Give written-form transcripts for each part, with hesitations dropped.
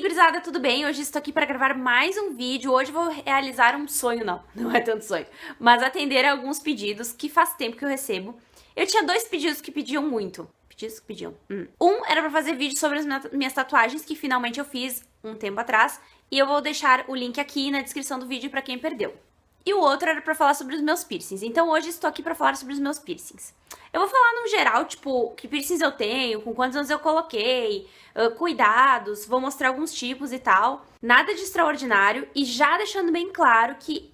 gurizada, tudo bem? Hoje estou aqui para gravar mais um vídeo. Hoje vou realizar um sonho, não é tanto sonho, mas atender a alguns pedidos que faz tempo que eu recebo. Eu tinha dois pedidos que pediam muito. Pedidos que pediam. Um era para fazer vídeo sobre as minhas tatuagens, que finalmente eu fiz um tempo atrás, e eu vou deixar o link aqui na descrição do vídeo para quem perdeu. E o outro era pra falar sobre os meus piercings. Então hoje estou aqui pra falar sobre os meus piercings. Eu vou falar no geral, tipo, que piercings eu tenho, com quantos anos eu coloquei, cuidados, vou mostrar alguns tipos e tal. Nada de extraordinário e já deixando bem claro que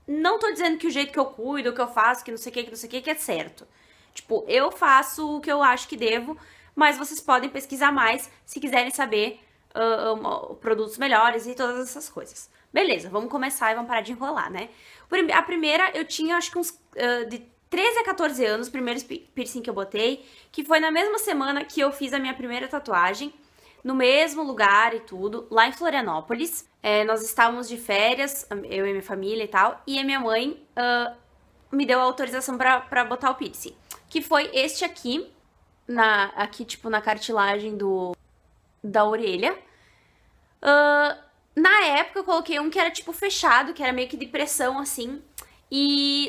não tô dizendo que o jeito que eu cuido, o que eu faço, que não sei o que é certo. Tipo, eu faço o que eu acho que devo, mas vocês podem pesquisar mais se quiserem saber produtos melhores e todas essas coisas. Beleza, vamos começar e vamos parar de enrolar, né? A primeira, eu tinha acho que uns de 13 a 14 anos, o primeiro piercing que eu botei, que foi na mesma semana que eu fiz a minha primeira tatuagem, no mesmo lugar e tudo, lá em Florianópolis. Nós estávamos de férias, eu e minha família e tal, e a minha mãe me deu a autorização pra botar o piercing, que foi este aqui, tipo, na cartilagem da orelha. Na época eu coloquei um que era tipo fechado, que era meio que de pressão assim.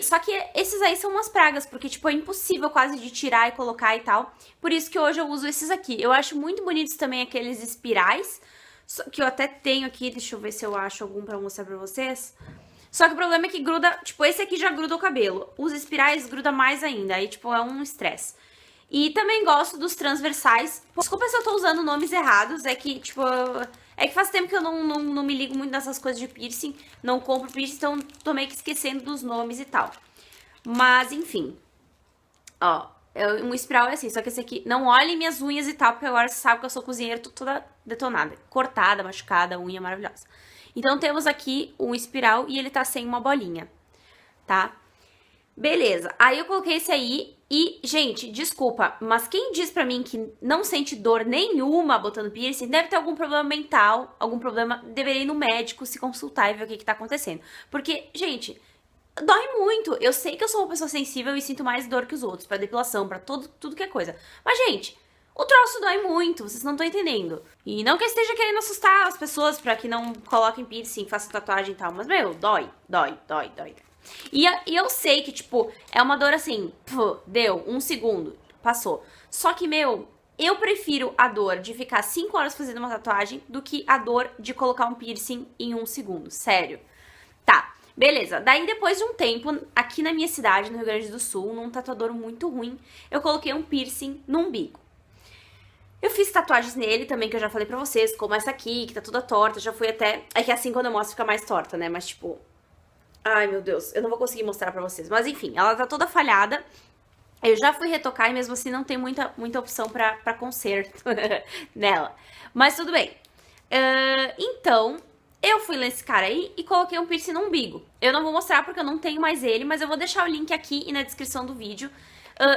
Só que esses aí são umas pragas, porque tipo é impossível quase de tirar e colocar e tal. Por isso que hoje eu uso esses aqui. Eu acho muito bonitos também aqueles espirais, que eu até tenho aqui, deixa eu ver se eu acho algum pra mostrar pra vocês. Só que o problema é que gruda, tipo, esse aqui já gruda o cabelo. Os espirais gruda mais ainda, aí tipo é um estresse. E também gosto dos transversais. Desculpa se eu tô usando nomes errados, é que, tipo, faz tempo que eu não me ligo muito nessas coisas de piercing, não compro piercing, então tô meio que esquecendo dos nomes e tal. Mas, enfim. Ó, um espiral é assim, só que esse aqui, não olhem minhas unhas e tal, porque agora você sabe que eu sou cozinheira, tô toda detonada, cortada, machucada, unha maravilhosa. Então temos aqui um espiral e ele tá sem uma bolinha, tá? Beleza, aí eu coloquei esse aí e, gente, desculpa, mas quem diz pra mim que não sente dor nenhuma botando piercing, deve ter algum problema mental, algum problema, deveria ir no médico, se consultar e ver o que tá acontecendo. Porque, gente, dói muito. Eu sei que eu sou uma pessoa sensível e sinto mais dor que os outros, pra depilação, pra tudo que é coisa. Mas, gente, o troço dói muito, vocês não estão entendendo. E não que eu esteja querendo assustar as pessoas pra que não coloquem piercing, façam tatuagem e tal, mas, meu, dói. E eu sei que, tipo, é uma dor assim, deu, 1 segundo, passou. Só que, meu, eu prefiro a dor de ficar 5 horas fazendo uma tatuagem do que a dor de colocar um piercing em 1 segundo, sério. Tá, beleza. Daí, depois de um tempo, aqui na minha cidade, no Rio Grande do Sul, num tatuador muito ruim, eu coloquei um piercing no umbigo. Eu fiz tatuagens nele também, que eu já falei pra vocês, como essa aqui, que tá toda torta, já fui até... É que assim, quando eu mostro, fica mais torta, né, mas tipo... Ai, meu Deus, eu não vou conseguir mostrar pra vocês. Mas enfim, ela tá toda falhada. Eu já fui retocar e mesmo assim não tem muita opção pra conserto nela. Mas tudo bem. Então, eu fui nesse cara aí e coloquei um piercing no umbigo. Eu não vou mostrar porque eu não tenho mais ele, mas eu vou deixar o link aqui e na descrição do vídeo.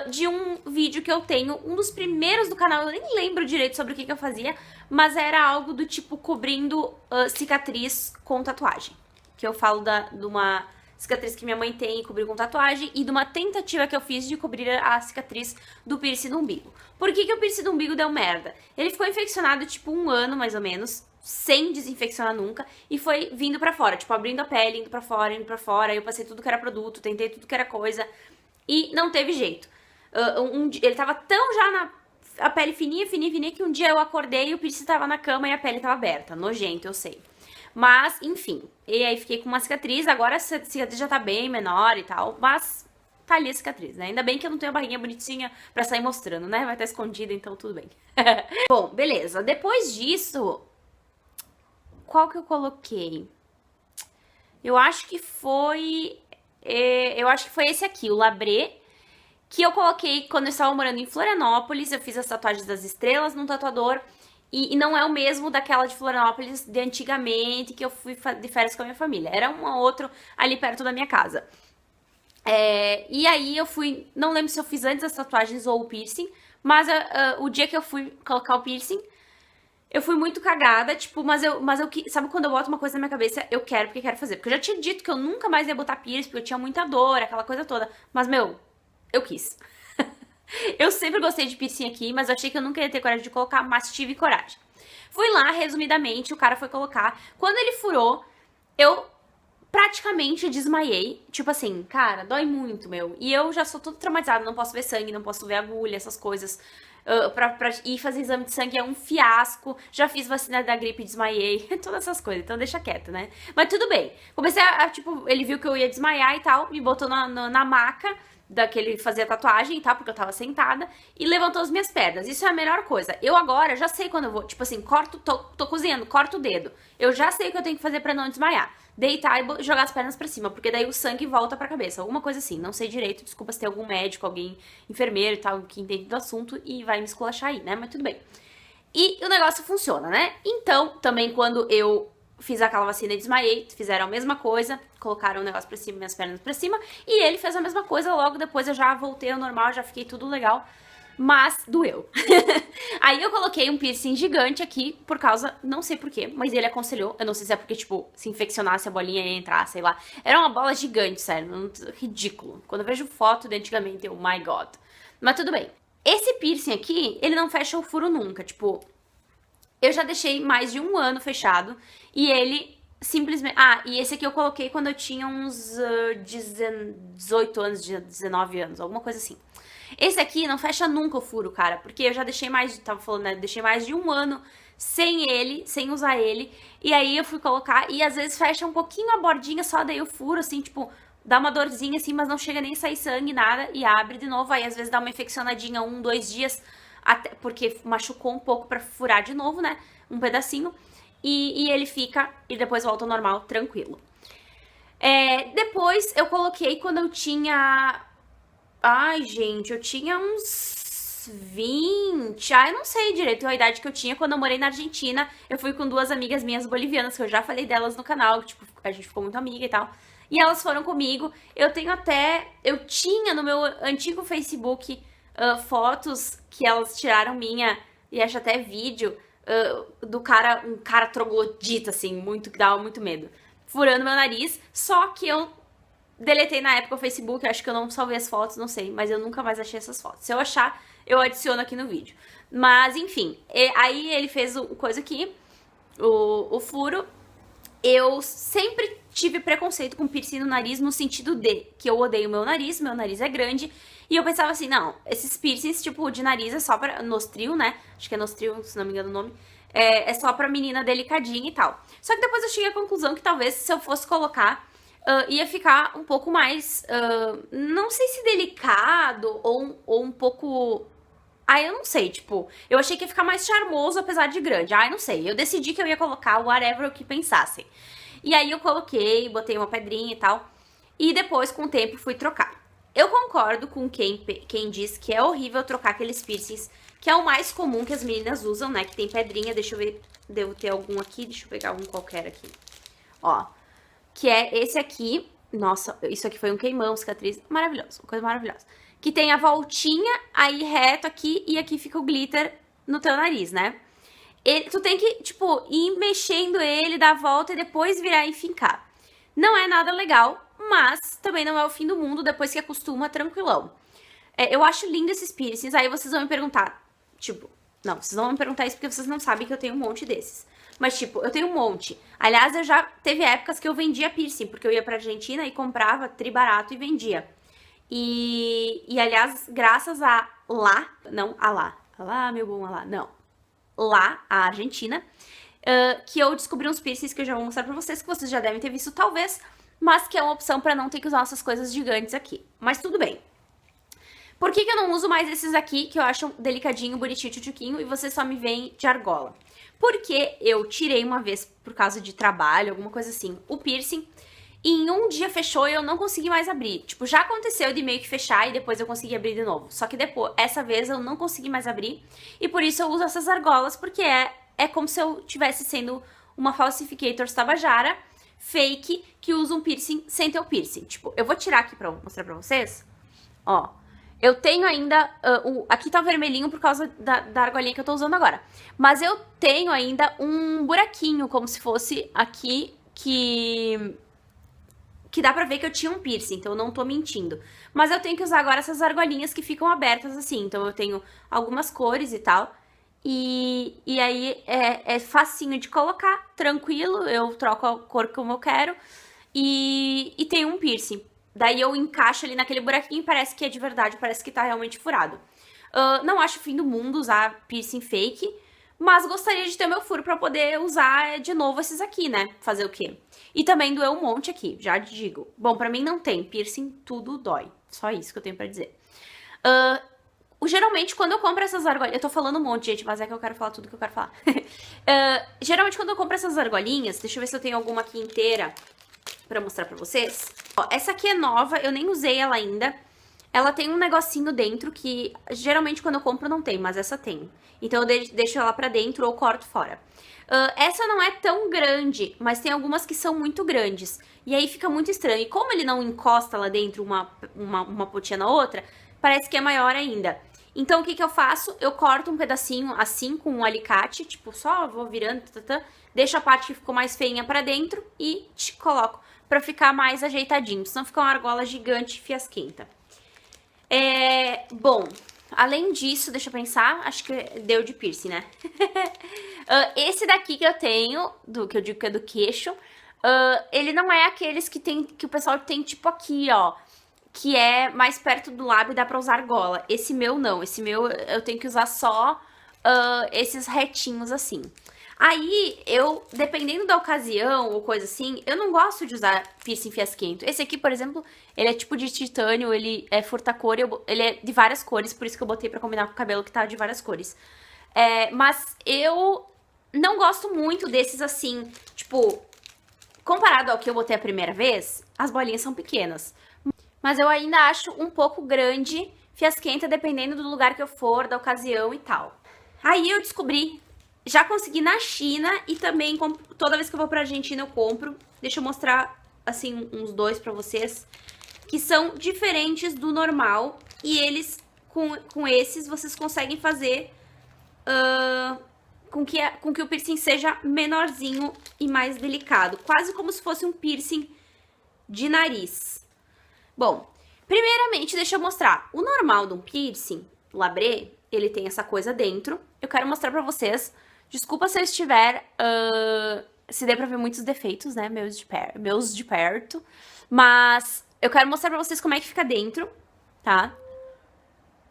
De um vídeo que eu tenho, um dos primeiros do canal, eu nem lembro direito sobre o que eu fazia, mas era algo do tipo cobrindo cicatriz com tatuagem. Que eu falo de uma cicatriz que minha mãe tem e cobrir com tatuagem, e de uma tentativa que eu fiz de cobrir a cicatriz do piercing do umbigo. Por que o piercing do umbigo deu merda? Ele ficou infeccionado tipo 1 ano, mais ou menos, sem desinfeccionar nunca, e foi vindo pra fora, tipo abrindo a pele, indo pra fora, aí eu passei tudo que era produto, tentei tudo que era coisa, e não teve jeito. Ele tava tão já a pele fininha, que um dia eu acordei e o piercing tava na cama e a pele tava aberta. Nojento, eu sei. Mas, enfim, e aí fiquei com uma cicatriz, agora a cicatriz já tá bem menor e tal, mas tá ali a cicatriz, né? Ainda bem que eu não tenho a barriguinha bonitinha pra sair mostrando, né? Vai estar escondida, então tudo bem. Bom, beleza. Depois disso, qual que eu coloquei? Eu acho que foi esse aqui, o Labré, que eu coloquei quando eu estava morando em Florianópolis. Eu fiz as tatuagens das estrelas num tatuador. E não é o mesmo daquela de Florianópolis de antigamente, que eu fui de férias com a minha família. Era um outro ali perto da minha casa. E aí eu fui... Não lembro se eu fiz antes as tatuagens ou o piercing. Mas o dia que eu fui colocar o piercing, eu fui muito cagada, tipo... Mas eu sabe quando eu boto uma coisa na minha cabeça, eu quero porque quero fazer. Porque eu já tinha dito que eu nunca mais ia botar piercing, porque eu tinha muita dor, aquela coisa toda. Mas, meu, eu quis. Eu sempre gostei de piercing aqui, mas eu achei que eu nunca ia ter coragem de colocar, mas tive coragem. Fui lá, resumidamente, o cara foi colocar. Quando ele furou, eu praticamente desmaiei. Tipo assim, cara, dói muito, meu. E eu já sou toda traumatizada, não posso ver sangue, não posso ver agulha, essas coisas. Pra ir fazer exame de sangue é um fiasco. Já fiz vacina da gripe e desmaiei. Todas essas coisas, então deixa quieto, né? Mas tudo bem. Comecei tipo, ele viu que eu ia desmaiar e tal, me botou na maca daquele fazia tatuagem e tal, porque eu tava sentada, e levantou as minhas pernas. Isso é a melhor coisa. Eu agora já sei quando eu vou, tipo assim, tô cozinhando, corto o dedo. Eu já sei o que eu tenho que fazer pra não desmaiar. Deitar e jogar as pernas pra cima, porque daí o sangue volta pra cabeça. Alguma coisa assim, não sei direito, desculpa se tem algum médico, alguém enfermeiro e tal, que entende do assunto e vai me esculachar aí, né? Mas tudo bem. E o negócio funciona, né? Então, também quando eu fiz aquela vacina e desmaiei, fizeram a mesma coisa, colocaram o negócio pra cima, minhas pernas pra cima, e ele fez a mesma coisa, logo depois eu já voltei ao normal, já fiquei tudo legal, mas doeu. Aí eu coloquei um piercing gigante aqui, por causa, não sei porquê, mas ele aconselhou, eu não sei se é porque, tipo, se infeccionasse a bolinha ia entrar, sei lá. Era uma bola gigante, sério, ridículo. Quando eu vejo foto de antigamente, eu, my god. Mas tudo bem. Esse piercing aqui, ele não fecha o furo nunca, tipo, eu já deixei mais de 1 ano fechado e ele simplesmente... Ah, e esse aqui eu coloquei quando eu tinha uns 18 anos, 19 anos, alguma coisa assim. Esse aqui não fecha nunca o furo, cara, porque eu já deixei mais, tava falando, né, deixei mais de 1 ano sem ele, sem usar ele, e aí eu fui colocar e às vezes fecha um pouquinho a bordinha só, daí o furo, assim, tipo, dá uma dorzinha assim, mas não chega nem a sair sangue, nada, e abre de novo, aí às vezes dá uma infeccionadinha 1, 2 dias, até porque machucou um pouco pra furar de novo, né, um pedacinho, e ele fica, e depois volta ao normal, tranquilo. Depois eu coloquei quando eu tinha... Ai, gente, eu tinha uns 20. Eu não sei direito a idade que eu tinha quando eu morei na Argentina. Eu fui com 2 amigas minhas bolivianas, que eu já falei delas no canal, tipo, a gente ficou muito amiga e tal. E elas foram comigo. Eu tinha no meu antigo Facebook fotos que elas tiraram minha, e acho até vídeo, do cara, um cara troglodita, assim, que dava muito medo, furando meu nariz, só que eu deletei na época o Facebook, acho que eu não salvei as fotos, não sei, mas eu nunca mais achei essas fotos. Se eu achar, eu adiciono aqui no vídeo. Mas, enfim, aí ele fez coisa aqui, o furo. Eu sempre tive preconceito com piercing no nariz, no sentido de que eu odeio meu nariz é grande, e eu pensava assim, não, esses piercings, tipo, de nariz é só pra nostril, né? Acho que é nostril, se não me engano o nome. É só pra menina delicadinha e tal. Só que depois eu cheguei à conclusão que talvez se eu fosse colocar... ia ficar um pouco mais, não sei se delicado ou um pouco... eu não sei, tipo, eu achei que ia ficar mais charmoso apesar de grande. Eu não sei, eu decidi que eu ia colocar whatever o que pensassem. E aí eu coloquei, botei uma pedrinha e tal, e depois com o tempo fui trocar. Eu concordo com quem diz que é horrível trocar aqueles piercings, que é o mais comum que as meninas usam, né, que tem pedrinha, deixa eu ver, devo ter algum aqui, deixa eu pegar um qualquer aqui. Ó, que é esse aqui. Nossa, isso aqui foi um queimão, cicatriz maravilhoso, uma coisa maravilhosa. Que tem a voltinha aí reto aqui e aqui fica o glitter no teu nariz, né? Tu tem que, tipo, ir mexendo ele, dar a volta e depois virar e fincar. Não é nada legal, mas também não é o fim do mundo, depois que acostuma, tranquilão. Eu acho lindo esses piercings, aí vocês vão me perguntar, tipo... Não, vocês vão me perguntar isso porque vocês não sabem que eu tenho um monte desses. Mas, tipo, eu tenho um monte. Aliás, eu já teve épocas que eu vendia piercing, porque eu ia pra Argentina e comprava tribarato e vendia. E aliás, graças a lá, não a lá, meu bom, a lá, não. Lá, a Argentina, que eu descobri uns piercings que eu já vou mostrar pra vocês, que vocês já devem ter visto talvez, mas que é uma opção pra não ter que usar essas coisas gigantes aqui. Mas tudo bem. Por que eu não uso mais esses aqui, que eu acho delicadinho, bonitinho, tchutchuquinho, e vocês só me veem de argola? Porque eu tirei uma vez, por causa de trabalho, alguma coisa assim, o piercing, e em um dia fechou e eu não consegui mais abrir. Tipo, já aconteceu de meio que fechar e depois eu consegui abrir de novo. Só que depois, essa vez eu não consegui mais abrir, e por isso eu uso essas argolas, porque é como se eu tivesse sendo uma falsificator tabajara, fake, que usa um piercing sem ter o piercing. Tipo, eu vou tirar aqui pra mostrar pra vocês, ó. Eu tenho ainda, aqui tá vermelhinho por causa da argolinha que eu tô usando agora. Mas eu tenho ainda um buraquinho, como se fosse aqui, que dá pra ver que eu tinha um piercing, então eu não tô mentindo. Mas eu tenho que usar agora essas argolinhas que ficam abertas assim, então eu tenho algumas cores e tal. E aí é facinho de colocar, tranquilo, eu troco a cor como eu quero. E tem um piercing. Daí eu encaixo ali naquele buraquinho e parece que é de verdade, parece que tá realmente furado. Não acho fim do mundo usar piercing fake, mas gostaria de ter meu furo pra poder usar de novo esses aqui, né? Fazer o quê? E também doeu um monte aqui, já digo. Bom, pra mim não tem, piercing tudo dói. Só isso que eu tenho pra dizer. Geralmente, quando eu compro essas argolinhas... Eu tô falando um monte, gente, mas é que eu quero falar tudo que eu quero falar. Geralmente, quando eu compro essas argolinhas... Deixa eu ver se eu tenho alguma aqui inteira pra mostrar pra vocês. Ó, essa aqui é nova, eu nem usei ela ainda. Ela tem um negocinho dentro que... Geralmente, quando eu compro, não tem, mas essa tem. Então, eu deixo ela pra dentro ou corto fora. Essa não é tão grande, mas tem algumas que são muito grandes. E aí fica muito estranho. E como ele não encosta lá dentro uma pontinha na outra, parece que é maior ainda. Então, o que eu faço? Eu corto um pedacinho assim com um alicate, tipo, só vou virando, deixo a parte que ficou mais feinha pra dentro e coloco pra ficar mais ajeitadinho, senão fica uma argola gigante e fiasquenta. Bom, além disso, deixa eu pensar, acho que deu de piercing, né? Esse daqui que eu tenho, que eu digo que é do queixo, ele não é aqueles que o pessoal tem tipo aqui, ó, que é mais perto do lábio e dá pra usar argola. Esse meu não, esse meu eu tenho que usar só esses retinhos assim. Aí, dependendo da ocasião ou coisa assim, eu não gosto de usar piercing fiasquento. Esse aqui, por exemplo, ele é tipo de titânio, ele é furta-cor, ele é de várias cores, por isso que eu botei pra combinar com o cabelo que tá de várias cores. Mas eu não gosto muito desses assim, tipo, comparado ao que eu botei a primeira vez, as bolinhas são pequenas. Mas eu ainda acho um pouco grande, fiasquenta, dependendo do lugar que eu for, da ocasião e tal. Aí eu descobri, já consegui na China e também toda vez que eu vou pra Argentina eu compro. Deixa eu mostrar, assim, uns dois pra vocês, que são diferentes do normal. E eles, com esses, vocês conseguem fazer com que o piercing seja menorzinho e mais delicado. Quase como se fosse um piercing de nariz. Bom, primeiramente, deixa eu mostrar. O normal de um piercing, labré, ele tem essa coisa dentro. Eu quero mostrar pra vocês. Desculpa se eu estiver... se der pra ver muitos defeitos, né? Meus de perto. Mas eu quero mostrar pra vocês como é que fica dentro, tá?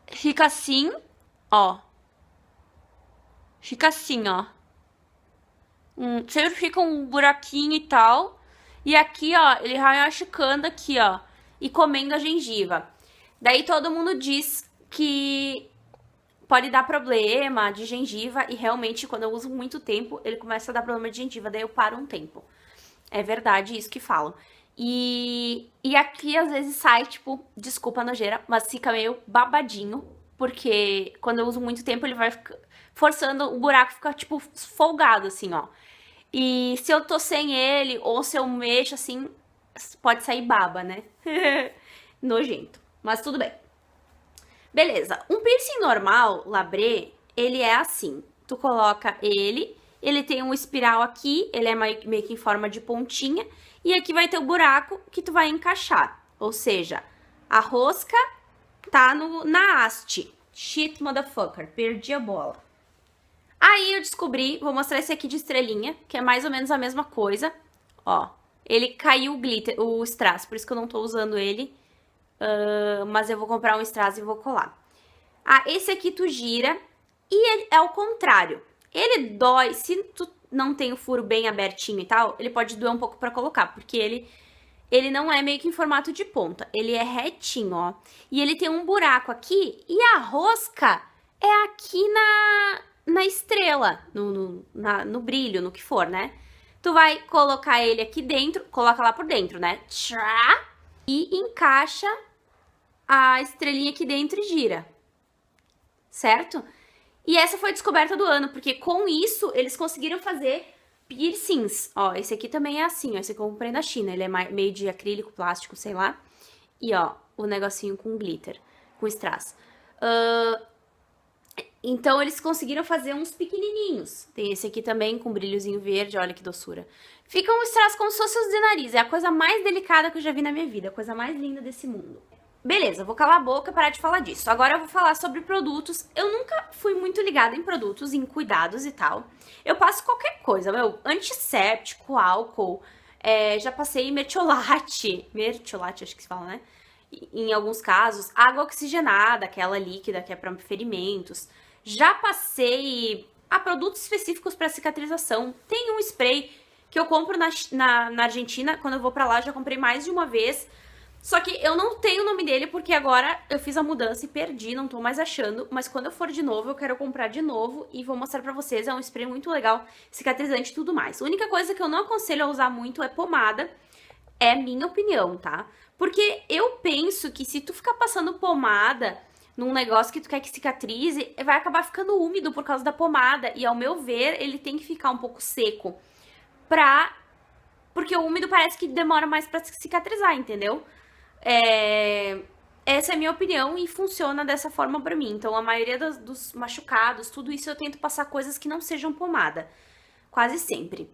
Fica assim, ó. Fica assim, ó. Sempre fica um buraquinho e tal. E aqui, ó, ele vai machucando aqui, ó. E comendo a gengiva. Daí todo mundo diz que pode dar problema de gengiva. E realmente, quando eu uso muito tempo, ele começa a dar problema de gengiva. Daí eu paro um tempo. É verdade isso que falam. E aqui, às vezes, sai, tipo, desculpa nojeira, mas fica meio babadinho. Porque quando eu uso muito tempo, ele vai forçando o buraco, fica, tipo, folgado, assim, ó. E se eu tô sem ele, ou se eu mexo, assim, pode sair baba, né? Nojento. Mas tudo bem. Beleza. Um piercing normal, labré, ele é assim. Tu coloca ele tem um espiral aqui, ele é meio que em forma de pontinha. E aqui vai ter o buraco que tu vai encaixar. Ou seja, a rosca tá na haste. Shit, motherfucker. Perdi a bola. Aí eu descobri, vou mostrar esse aqui de estrelinha, que é mais ou menos a mesma coisa. Ó, ele caiu o strass, por isso que eu não tô usando ele. Mas eu vou comprar um strass e vou colar. Esse aqui tu gira e ele é o contrário. Ele dói, se tu não tem o furo bem abertinho e tal, ele pode doer um pouco pra colocar, porque ele não é meio que em formato de ponta, ele é retinho, ó. E ele tem um buraco aqui e a rosca é aqui na estrela, no brilho, no que for, né? Tu vai colocar ele aqui dentro, coloca lá por dentro, né? E encaixa a estrelinha aqui dentro e gira. Certo? E essa foi a descoberta do ano, porque com isso eles conseguiram fazer piercings. Ó, esse aqui também é assim, ó, esse aqui eu comprei na China, ele é meio de acrílico, plástico, sei lá. E ó, o negocinho com glitter, com strass. Então eles conseguiram fazer uns pequenininhos. Tem esse aqui também com brilhozinho verde, olha que doçura. Fica um strass como se fosse os de nariz, é a coisa mais delicada que eu já vi na minha vida, a coisa mais linda desse mundo. Beleza, vou calar a boca e parar de falar disso. Agora eu vou falar sobre produtos. Eu nunca fui muito ligada em produtos, em cuidados e tal. Eu passo qualquer coisa, meu, antisséptico, álcool, já passei mertiolate acho que se fala, né? Em alguns casos, água oxigenada, aquela líquida que é para ferimentos. Já passei a produtos específicos para cicatrização. Tem um spray que eu compro na Argentina, quando eu vou pra lá, já comprei mais de uma vez. Só que eu não tenho o nome dele porque agora eu fiz a mudança e perdi, não tô mais achando. Mas quando eu for de novo, eu quero comprar de novo e vou mostrar pra vocês. É um spray muito legal, cicatrizante e tudo mais. A única coisa que eu não aconselho a usar muito é pomada. É minha opinião, tá? Porque eu penso que se tu ficar passando pomada num negócio que tu quer que cicatrize, vai acabar ficando úmido por causa da pomada. E ao meu ver, ele tem que ficar um pouco seco porque o úmido parece que demora mais pra cicatrizar, entendeu? Essa é a minha opinião e funciona dessa forma pra mim. Então, a maioria dos machucados, tudo isso eu tento passar coisas que não sejam pomada. Quase sempre.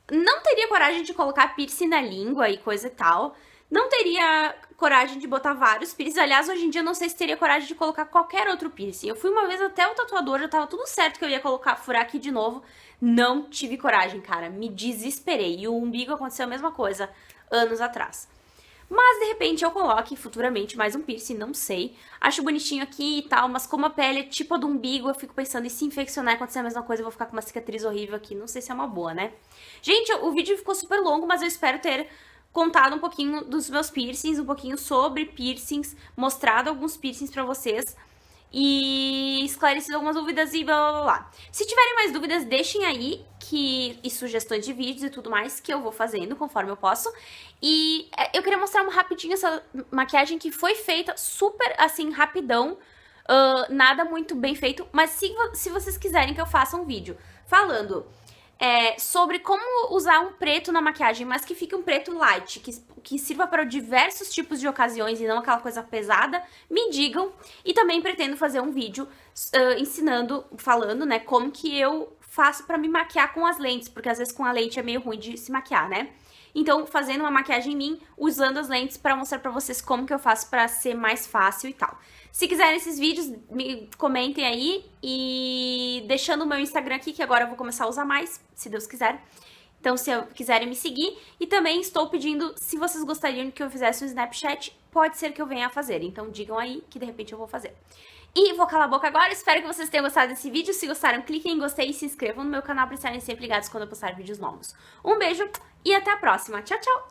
Não teria coragem de colocar piercing na língua e coisa e tal. Não teria coragem de botar vários piercings. Aliás, hoje em dia eu não sei se teria coragem de colocar qualquer outro piercing. Eu fui uma vez até o tatuador, já tava tudo certo que eu ia furar aqui de novo. Não tive coragem, cara. Me desesperei. E o umbigo aconteceu a mesma coisa anos atrás. Mas, de repente, eu coloque futuramente mais um piercing, não sei. Acho bonitinho aqui e tal, mas como a pele é tipo a do umbigo, eu fico pensando, e se infeccionar e acontecer a mesma coisa, eu vou ficar com uma cicatriz horrível aqui. Não sei se é uma boa, né? Gente, o vídeo ficou super longo, mas eu espero ter contado um pouquinho dos meus piercings, um pouquinho sobre piercings, mostrado alguns piercings pra vocês e esclarecido algumas dúvidas e blá blá blá blá. Se tiverem mais dúvidas, deixem aí e sugestões de vídeos e tudo mais que eu vou fazendo conforme eu posso. E eu queria mostrar rapidinho essa maquiagem que foi feita super assim, rapidão. Nada muito bem feito, mas se vocês quiserem que eu faça um vídeo falando sobre como usar um preto na maquiagem, mas que fique um preto light, que sirva para diversos tipos de ocasiões e não aquela coisa pesada, me digam. E também pretendo fazer um vídeo falando, né, como que eu faço para me maquiar com as lentes, porque às vezes com a lente é meio ruim de se maquiar, né? Então, fazendo uma maquiagem em mim, usando as lentes para mostrar pra vocês como que eu faço pra ser mais fácil e tal. Se quiserem esses vídeos, me comentem aí e deixando o meu Instagram aqui, que agora eu vou começar a usar mais, se Deus quiser. Então, se quiserem me seguir. E também estou pedindo, se vocês gostariam que eu fizesse um Snapchat, pode ser que eu venha a fazer. Então, digam aí que de repente eu vou fazer. E vou calar a boca agora, espero que vocês tenham gostado desse vídeo. Se gostaram, cliquem em gostei e se inscrevam no meu canal para estarem sempre ligados quando eu postar vídeos novos. Um beijo e até a próxima. Tchau, tchau!